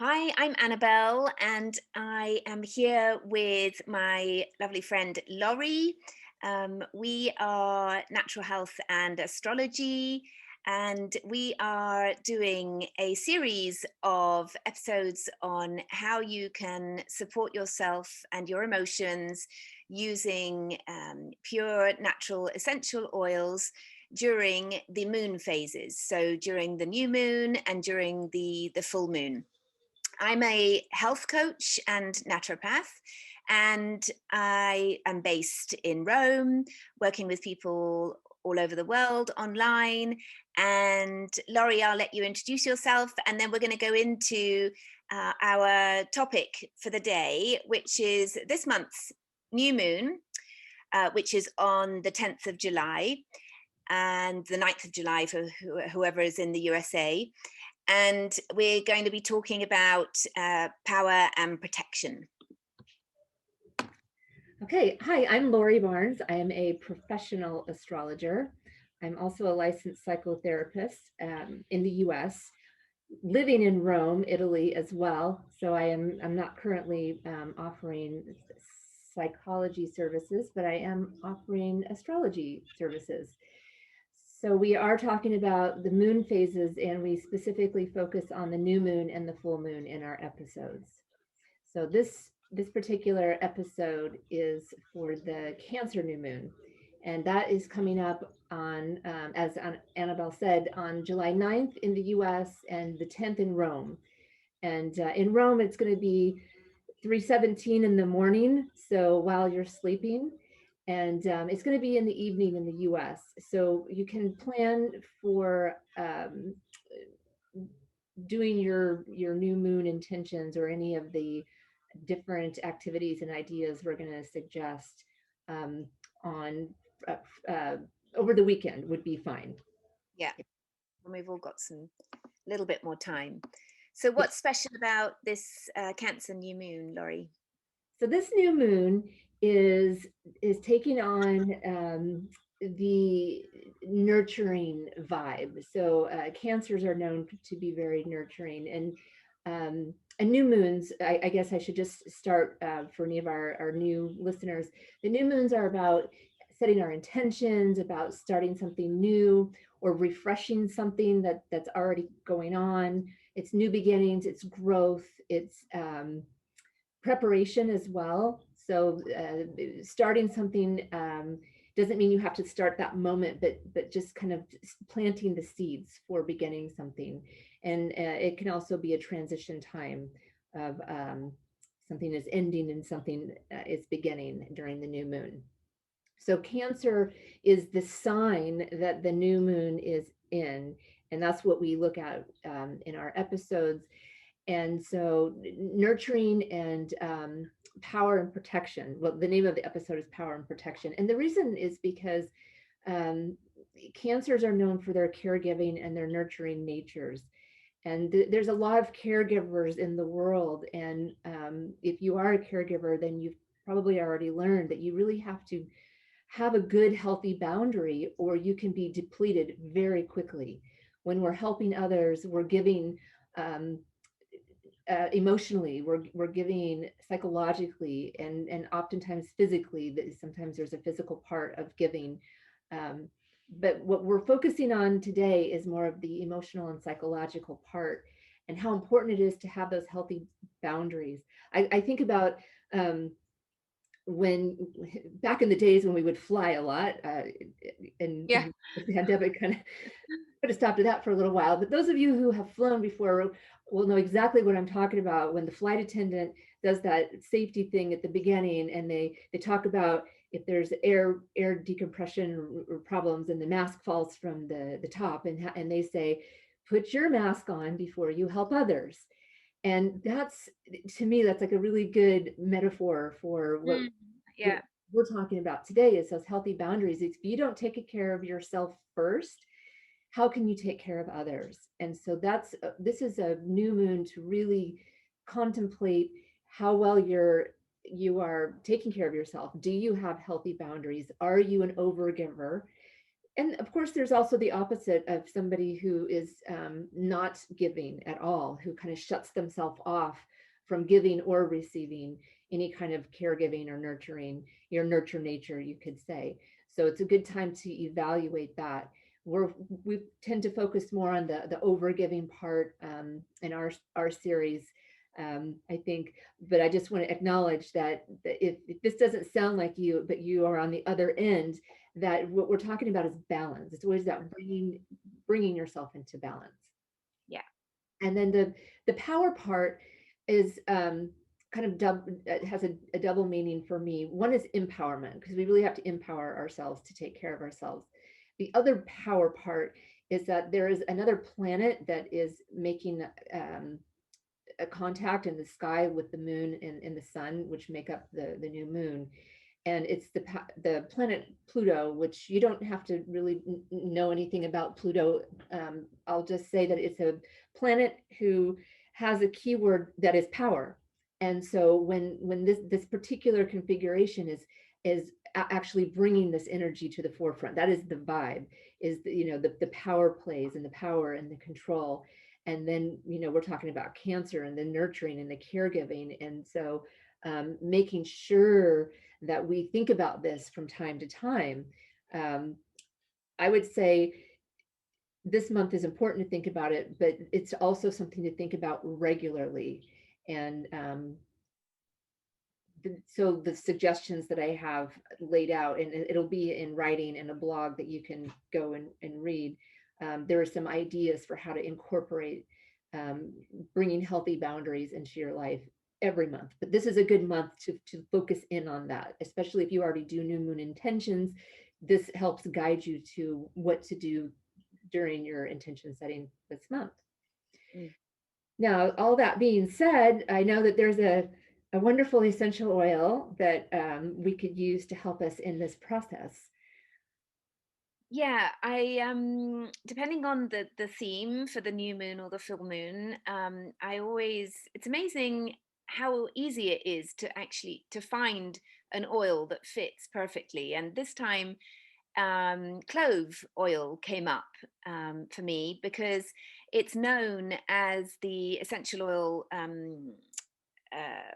Hi, I'm Annabelle, and I am here with my lovely friend Laurie. We are Natural Health and Astrology, and we are doing a series of episodes on how you can support yourself and your emotions using pure natural essential oils during the moon phases. So during the new moon and during the full moon. I'm a health coach and naturopath, and I am based in Rome, working with people all over the world online. And Laurie, I'll let you introduce yourself, and then we're going to go into our topic for the day, which is this month's new moon, which is on the 10th of July and the 9th of July for whoever is in the USA. And we're going to be talking about power and protection. Okay, hi, I'm Lori Barnes. I am a professional astrologer. I'm also a licensed psychotherapist in the US, living in Rome, Italy as well. So I'm not currently offering psychology services, but I am offering astrology services. So we are talking about the moon phases, and we specifically focus on the new moon and the full moon in our episodes. So this particular episode is for the Cancer new moon, and that is coming up on, as Annabelle said, on July 9th in the U.S. and the 10th in Rome. And in Rome, it's going to be 3:17 in the morning, so while you're sleeping, and it's going to be in the evening in the U.S. So you can plan for doing your new moon intentions or any of the different activities and ideas we're going to suggest um, on uh, uh, over the weekend would be fine. Yeah, and we've all got some little bit more time. So Yeah. what's special about this Cancer new moon, Laurie? So this new moon is is taking on the nurturing vibe. So cancers are known to be very nurturing, and new moons. I guess I should just start for any of our new listeners. The new moons are about setting our intentions, about starting something new or refreshing something that's already going on. It's new beginnings. It's growth. It's preparation as well. So starting something doesn't mean you have to start that moment, but just kind of planting the seeds for beginning something. And it can also be a transition time of something is ending and something is beginning during the new moon. So Cancer is the sign that the new moon is in, and that's what we look at in our episodes. And so nurturing and power and protection. Well, the name of the episode is Power and Protection. And the reason is because um, cancers are known for their caregiving and their nurturing natures. And there's a lot of caregivers in the world. And if you are a caregiver, then you've probably already learned that you really have to have a good, healthy boundary, or you can be depleted very quickly. When we're helping others, we're giving um, emotionally, we're giving psychologically, and oftentimes physically. Sometimes there's a physical part of giving, um, but what we're focusing on today is more of the emotional and psychological part, and how important it is to have those healthy boundaries. I think about when back in the days when we would fly a lot, Yeah. and the pandemic kind of put a stop to that for a little while. But those of you who have flown before will know exactly what I'm talking about when the flight attendant does that safety thing at the beginning, and they talk about if there's air decompression or problems, and the mask falls from the top, and they say, put your mask on before you help others. And that's, to me, that's like a really good metaphor for Mm, what yeah. we're talking about today, is those healthy boundaries. If you don't take care of yourself first, how can you take care of others? And so this is a new moon to really contemplate how well you are taking care of yourself. Do you have healthy boundaries? Are you an overgiver? And of course, there's also the opposite of somebody who is not giving at all, who kind of shuts themselves off from giving or receiving any kind of caregiving or nurturing, your nurture nature, you could say. So it's a good time to evaluate that. We tend to focus more on the over giving part in our series. I think, but I just want to acknowledge that if this doesn't sound like you, but you are on the other end, that what we're talking about is balance. It's always that bringing yourself into balance. Yeah. And then the power part is kind of it has a double meaning for me. One is empowerment, because we really have to empower ourselves to take care of ourselves. The other power part is that there is another planet that is making a contact in the sky with the moon and the sun, which make up the new moon. And it's the planet Pluto, which you don't have to really know anything about Pluto. I'll just say that it's a planet who has a keyword that is power. And so when this particular configuration is actually bringing this energy to the forefront, that is the vibe, is the power plays and the power and the control. And then we're talking about Cancer and the nurturing and the caregiving. And so making sure that we think about this from time to time. I would say this month is important to think about it, but it's also something to think about regularly. And so the suggestions that I have laid out, and it'll be in writing in a blog that you can go and read. There are some ideas for how to incorporate bringing healthy boundaries into your life every month. But this is a good month to focus in on that, especially if you already do new moon intentions. This helps guide you to what to do during your intention setting this month. Mm. Now, all that being said, I know that there's a wonderful essential oil that we could use to help us in this process. Yeah, I depending on the theme for the new moon or the full moon, I always it's amazing how easy it is to actually to find an oil that fits perfectly. And this time, clove oil came up for me because it's known as the essential oil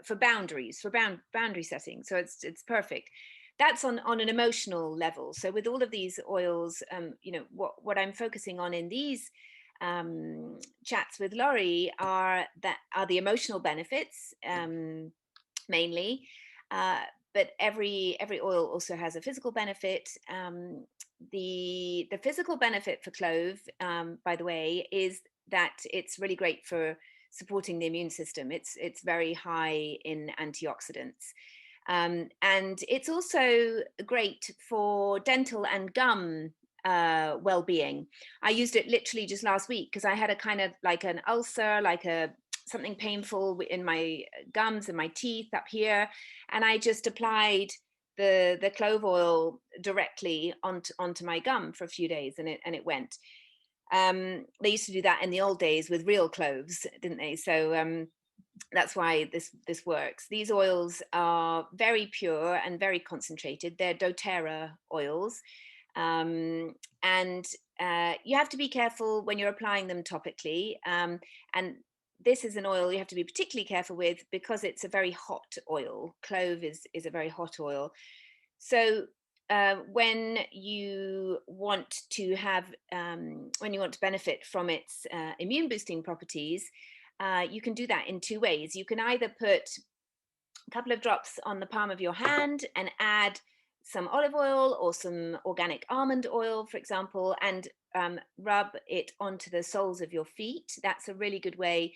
for boundaries, for boundary setting. So it's perfect. That's on an emotional level. So with all of these oils, what I'm focusing on in these chats with Laurie are the emotional benefits mainly. Uh, but every oil also has a physical benefit. The physical benefit for clove, by the way, is that it's really great for supporting the immune system. It's very high in antioxidants. And it's also great for dental and gum well-being. I used it literally just last week because I had a kind of like an ulcer, like a something painful in my gums and my teeth up here, and I just applied the clove oil directly onto my gum for a few days, and it went. They used to do that in the old days with real cloves, didn't they? So that's why this works. These oils are very pure and very concentrated. They're doTERRA oils, and you have to be careful when you're applying them topically. And this is an oil you have to be particularly careful with because it's a very hot oil. Clove is a very hot oil. So when you want to benefit from its immune boosting properties, you can do that in two ways. You can either put a couple of drops on the palm of your hand and add some olive oil or some organic almond oil, for example, and rub it onto the soles of your feet. That's a really good way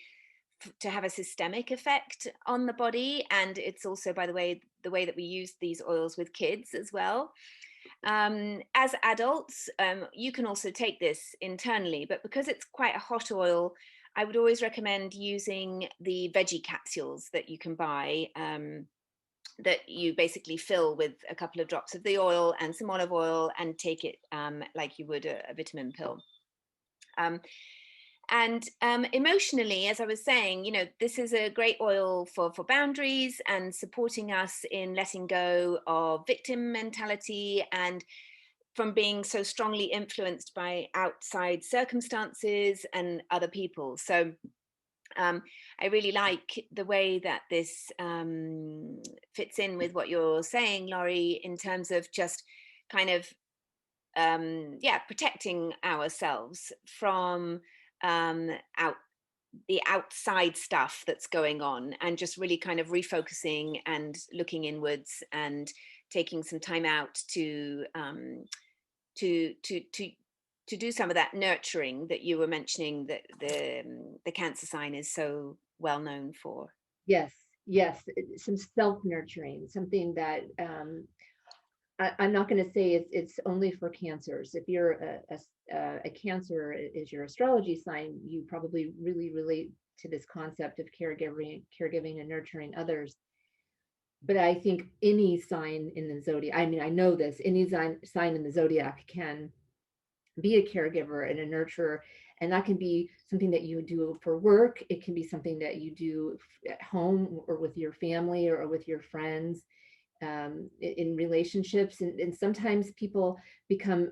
to have a systemic effect on the body. And it's also, by the way that we use these oils with kids as well. As adults, you can also take this internally, but because it's quite a hot oil, I would always recommend using the veggie capsules that you can buy, that you basically fill with a couple of drops of the oil and some olive oil and take it like you would a vitamin pill. And emotionally, as I was saying, this is a great oil for boundaries and supporting us in letting go of victim mentality and from being so strongly influenced by outside circumstances and other people. So I really like the way that this fits in with what you're saying, Laurie, in terms of just kind of yeah, protecting ourselves from out the outside stuff that's going on, and just really kind of refocusing and looking inwards and taking some time out to to to to do some of that nurturing that you were mentioning, that the Cancer sign is so well known for. Yes, yes, some self-nurturing, something that I'm not going to say it's only for cancers. If you're a Cancer is your astrology sign, you probably really relate to this concept of caregiving and nurturing others. But I think any sign in the zodiac, I mean, I know this, any sign in the zodiac can be a caregiver and a nurturer. And that can be something that you do for work. It can be something that you do at home or with your family or with your friends, in relationships. And sometimes people become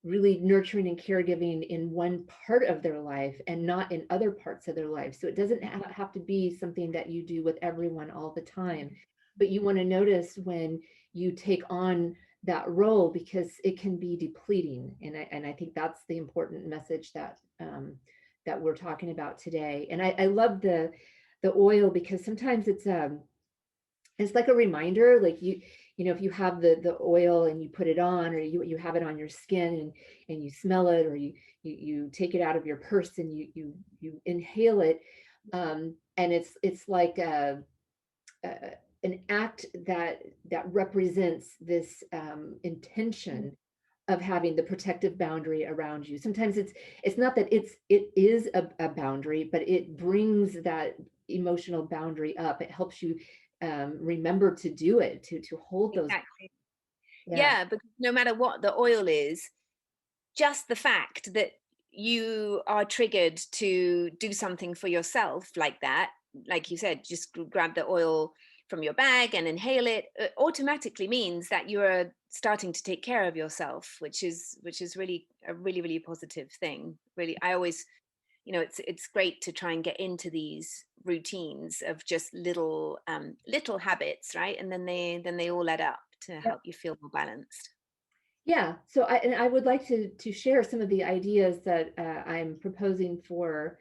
really nurturing and caregiving in one part of their life and not in other parts of their life. So it doesn't have to be something that you do with everyone all the time, but you want to notice when you take on that role, because it can be depleting. And I think that's the important message that that we're talking about today. And I love the oil, because sometimes it's like a reminder, like you know, if you have the oil and you put it on, or you have it on your skin, and you smell it, or you take it out of your purse and you inhale it, and it's like an act that represents this intention of having the protective boundary around you. Sometimes it's not that it is a boundary, but it brings that emotional boundary up. It helps you remember to do it, to hold those. Exactly. Yeah. Yeah, because no matter what the oil is, just the fact that you are triggered to do something for yourself like that, like you said, just grab the oil from your bag and inhale it, automatically means that you are starting to take care of yourself, which is really a really positive thing. Really, I always, it's great to try and get into these routines of just little habits, right? And then they all add up to help you feel more balanced. Yeah. So I would like to share some of the ideas that I'm proposing for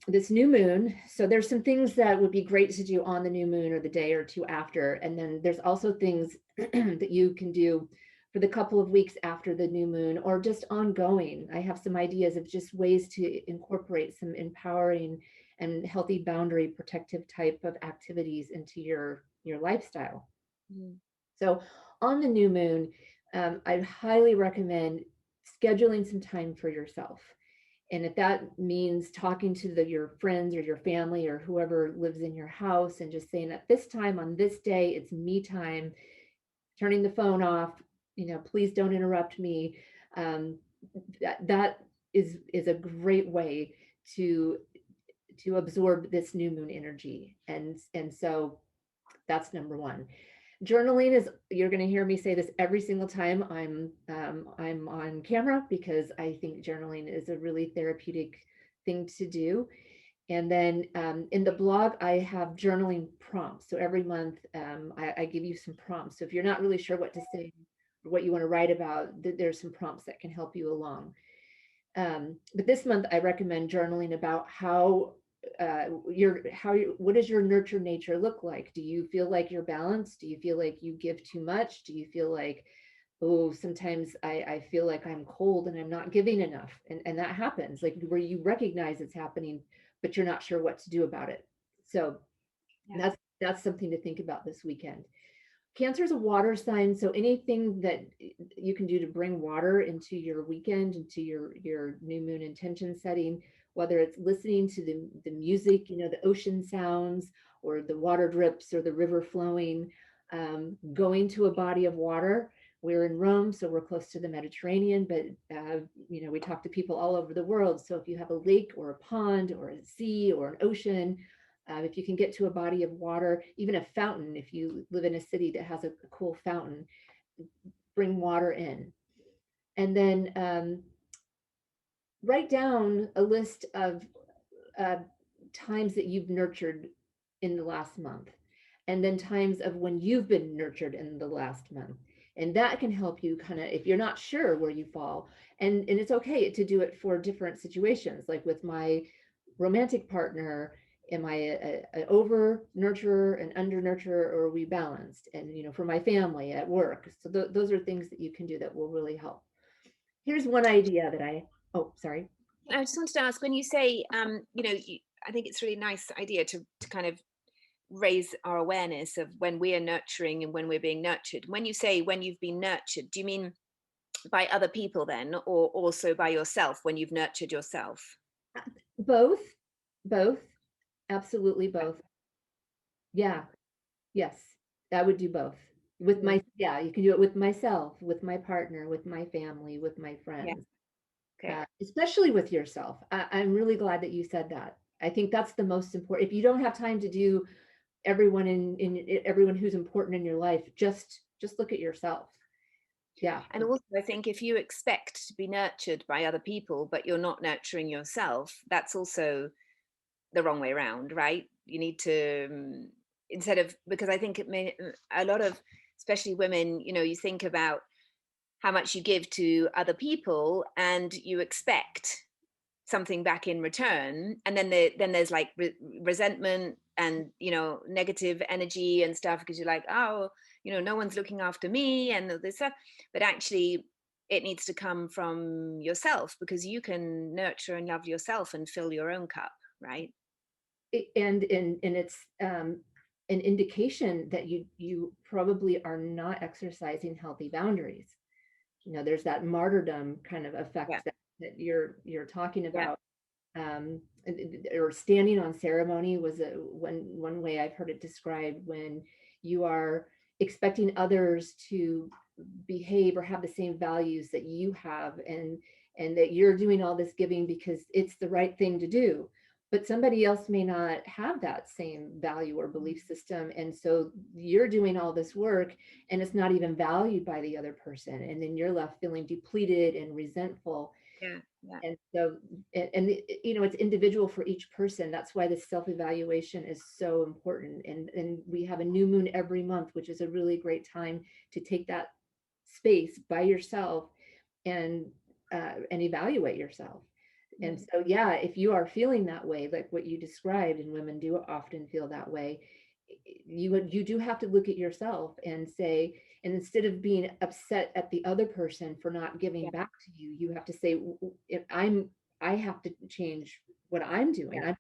this new moon. So there's some things that would be great to do on the new moon or the day or two after. And then there's also things that you can do for the couple of weeks after the new moon, or just ongoing. I have some ideas of just ways to incorporate some empowering and healthy boundary protective type of activities into your lifestyle. Mm. So on the new moon, I'd highly recommend scheduling some time for yourself. And if that means talking to your friends or your family or whoever lives in your house, and just saying, at this time on this day, it's me time, turning the phone off, please don't interrupt me. Um, that is a great way to absorb this new moon energy. And so that's number one. Journaling is, you're going to hear me say this every single time I'm on camera, because I think journaling is a really therapeutic thing to do. And then in the blog, I have journaling prompts. So every month I give you some prompts. So if you're not really sure what to say or what you want to write about, there's some prompts that can help you along. But this month I recommend journaling about what does your nurture nature look like? Do you feel like you're balanced? Do you feel like you give too much? Do you feel like, oh, sometimes I feel like I'm cold and I'm not giving enough? And that happens, like where you recognize it's happening, but you're not sure what to do about it. So Yeah. that's something to think about this weekend. Cancer is a water sign, so anything that you can do to bring water into your weekend, into your new moon intention setting, whether it's listening to the music, the ocean sounds, or the water drips, or the river flowing, going to a body of water. We're in Rome, so we're close to the Mediterranean, but we talk to people all over the world. So if you have a lake or a pond or a sea or an ocean, if you can get to a body of water, even a fountain, if you live in a city that has a cool fountain, bring water in. And then write down a list of uh, times that you've nurtured in the last month, and then times of when you've been nurtured in the last month. And that can help you kind of, if you're not sure where you fall. And it's okay to do it for different situations. Like with my romantic partner, am I a over nurturer, an under nurturer, or are we balanced? And, for my family at work. So those are things that you can do that will really help. Here's one idea that oh, sorry. I just wanted to ask, when you say, I think it's a really nice idea to kind of raise our awareness of when we are nurturing and when we're being nurtured. When you say when you've been nurtured, do you mean by other people then, or also by yourself when you've nurtured yourself? Both, both, absolutely both. Yeah, yes, I would do both. With Mm, yeah, you can do it with myself, with my partner, with my family, with my yeah. friends, Okay. especially with yourself. I'm really glad that you said that. I think that's the most important. If you don't have time to do everyone everyone who's important in your life, just look at yourself. Yeah. And also, I think if you expect to be nurtured by other people, but you're not nurturing yourself, that's also the wrong way around, right? You need to, instead of, because I think a lot of, especially women, you think about how much you give to other people and you expect something back in return, and then there's like resentment and negative energy and stuff, because you're like, oh, no one's looking after me and this stuff. But actually it needs to come from yourself, because you can nurture and love yourself and fill your own cup, right? And it's an indication that you probably are not exercising healthy boundaries. There's that martyrdom kind of Yeah, effect that you're talking yeah, about. Or standing on ceremony was one way I've heard it described, when you are expecting others to behave or have the same values that you have, and that you're doing all this giving because it's the right thing to do, but somebody else may not have that same value or belief system, and so you're doing all this work and it's not even valued by the other person, and then you're left feeling depleted and resentful. yeah, yeah, And so, it's individual for each person. That's why this self-evaluation is so important. And we have a new moon every month, which is a really great time to take that space by yourself and evaluate yourself. And mm, so, yeah, if you are feeling that way, like what you described, and women do often feel that way, you do have to look at yourself and say, and instead of being upset at the other person for not giving yeah, back to you, you have to say, if I have to change what I'm doing. yeah.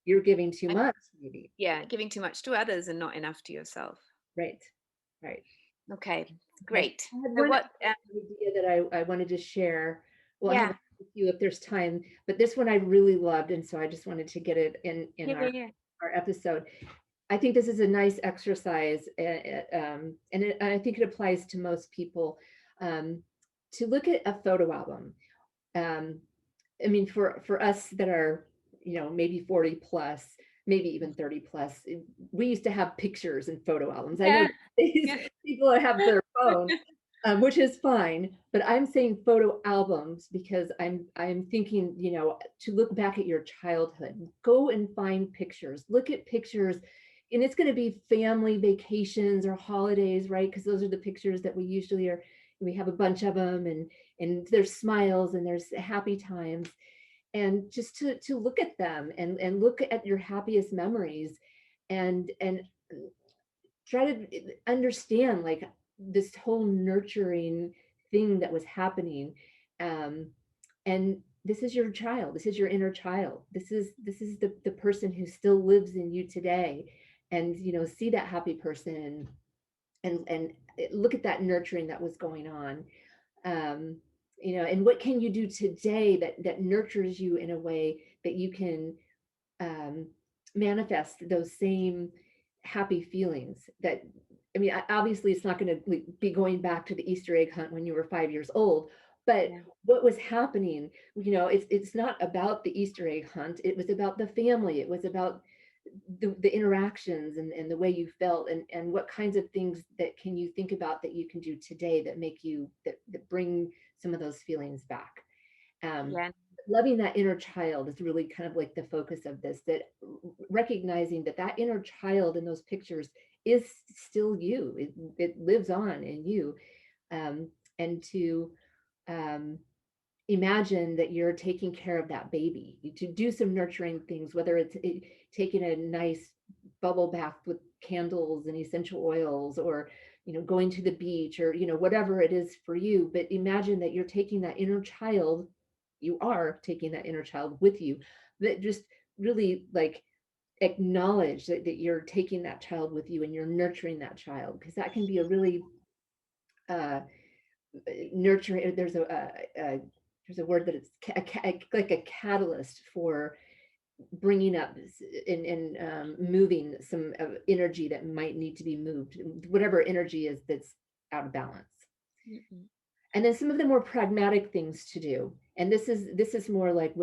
You're giving too I, much, maybe. yeah, giving too much to others and not enough to yourself. Right, right. Okay, Okay. great. I had So one what, idea that I wanted to share. Well, I have yeah, a few if there's time, but this one I really loved, and so I just wanted to get it in yeah, yeah, our episode. I think this is a nice exercise, and I think it applies to most people, um, to look at a photo album. Um, I mean, for us that are, maybe 40 plus, maybe even 30 plus, we used to have pictures and photo albums. I know yeah, these yeah. people have their phone, which is fine, but I'm saying photo albums because I'm thinking, to look back at your childhood. Go and find pictures. Look at pictures, and it's going to be family vacations or holidays, right? Because those are the pictures that we usually are. We have a bunch of them, and there's smiles and there's happy times, and just to look at them and look at your happiest memories, and try to understand, like, this whole nurturing thing that was happening. um and this is your child, this is your inner child, this is the person who still lives in you today. And see that happy person, and look at that nurturing that was going on. um and what can you do today that nurtures you in a way that you can um manifest those same happy feelings. That, I mean, obviously it's not going to be going back to the Easter egg hunt when you were 5 years old, but Yeah. what was happening, it's not about the Easter egg hunt. It was about the family, it was about the interactions and the way you felt, and what kinds of things that can you think about that you can do today that make you that bring some of those feelings back. um, Yeah. Loving that inner child is really kind of like the focus of this, that recognizing that that inner child in those pictures is still you. It lives on in you. um, and to um, imagine that you're taking care of that baby, to do some nurturing things, whether it's taking a nice bubble bath with candles and essential oils, or going to the beach, or whatever it is for you. But imagine that you're taking that inner child, you are taking that inner child with you. That just really like acknowledge that you're taking that child with you and you're nurturing that child, because that can be a really uh, nurturing. There's a word that it's like a catalyst for bringing up and moving some energy that might need to be moved, whatever energy is that's out of balance. Mm-mm. And then some of the more pragmatic things to do, and this is more like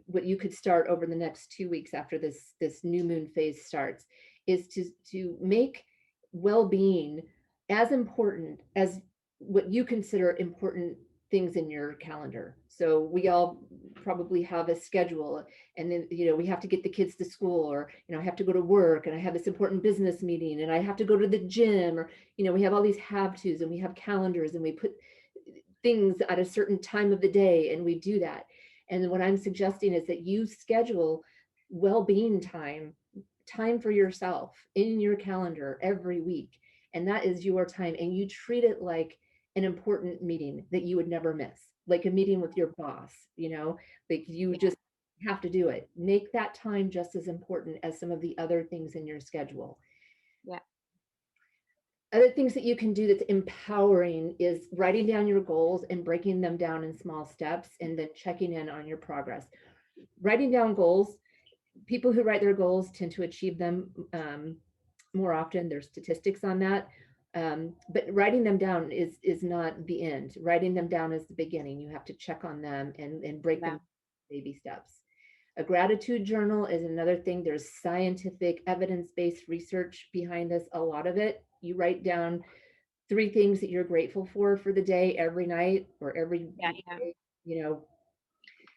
what you could start over the next 2 weeks after this new moon phase starts, is to make well-being as important as what you consider important things in your calendar. So we all probably have a schedule, and then we have to get the kids to school, or I have to go to work, and I have this important business meeting, and I have to go to the gym, or we have all these have tos, and we have calendars, and we put things at a certain time of the day, and we do that. And what I'm suggesting is that you schedule well-being time for yourself in your calendar every week, and that is your time, and you treat it like an important meeting that you would never miss, like a meeting with your boss. Like you Yeah. just have to do it. Make that time just as important as some of the other things in your schedule. Yeah. Other things that you can do that's empowering is writing down your goals and breaking them down in small steps, and then checking in on your progress. Writing down goals, people who write their goals tend to achieve them more often. There's statistics on that. But writing them down is not the end. Writing them down is the beginning. You have to check on them and break Yeah. them baby steps. A gratitude journal is another thing. There's scientific, evidence-based research behind this, a lot of it. You write down 3 things that you're grateful for the day, every night or every Yeah. Yeah. day, you know,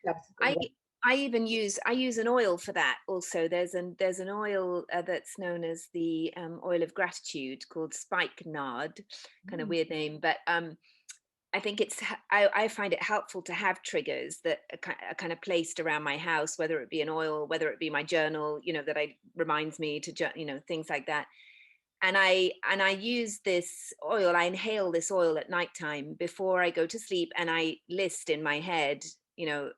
that's I what. I use an oil for that also. There's an oil that's known as the oil of gratitude, called spikenard. Kind of Mm, weird name, but I think I find it helpful to have triggers that are kind of placed around my house, whether it be an oil, whether it be my journal, that I reminds me to things like that. And I use this oil. I inhale this oil at nighttime before I go to sleep, and I list in my head, you know,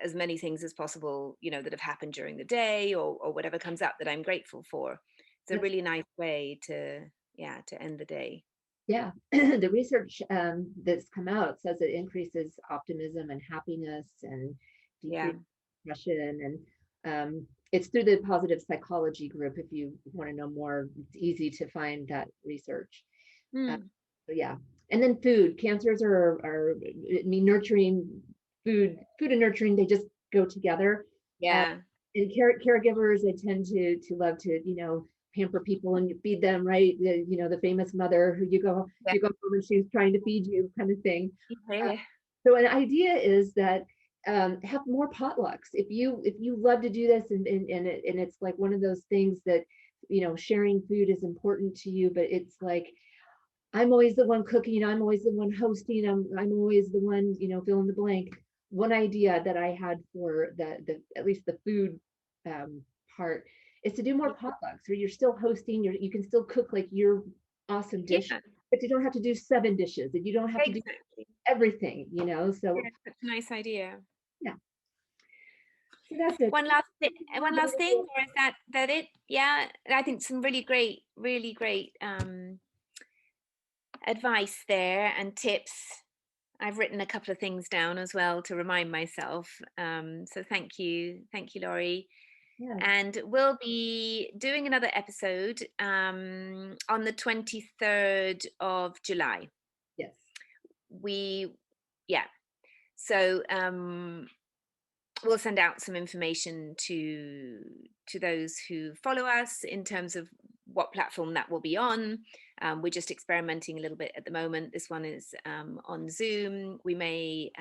as many things as possible, that have happened during the day, or whatever comes up that I'm grateful for. It's a that's really nice way to end the day. Yeah, the research that's come out says it increases optimism and happiness and Yeah. decreases depression. And it's through the positive psychology group. If you want to know more, it's easy to find that research. Uh, Mm. so yeah, and then food. Cancers are I mean, nurturing food and nurturing, they just go together. Uh, Yeah. and caregivers, they tend to love to pamper people and feed them, right? The famous mother who Yeah. you go home and she's trying to feed you, kind of thing. Yeah. Uh, Yeah. so an idea is that have more potlucks. If you love to do this, and it's like one of those things that sharing food is important to you, but it's like I'm always the one cooking, I'm always the one hosting, I'm always the one, fill in the blank. One idea that I had for the at least the food um, part is to do more potlucks, where you're still hosting, you can still cook like your awesome dish, Yeah. but you don't have to do 7 dishes, and you don't have to do Exactly. everything. So Yeah, such a nice idea. yeah, so that's it. One last thing, or is that it? Yeah, I think some really great advice there, and tips. I've written a couple of things down as well to remind myself. So thank you, Laurie. Yeah, And we'll be doing another episode on the 23rd of July. yes, We, yeah. So we'll send out some information to those who follow us in terms of what platform that will be on. We're just experimenting a little bit at the moment. This one is on Zoom. We may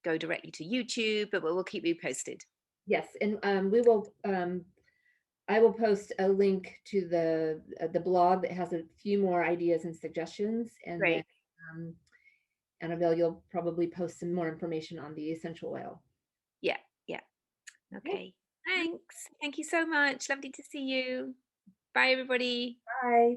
go directly to YouTube, but we'll keep you posted. Yes, and we will. I will post a link to the blog that has a few more ideas and suggestions, and then Great. um, Annabelle, you'll probably post some more information on the essential oil. Yeah. Yeah. Okay. Okay. Thanks. Thank you so much. Lovely to see you. Bye, everybody. Bye.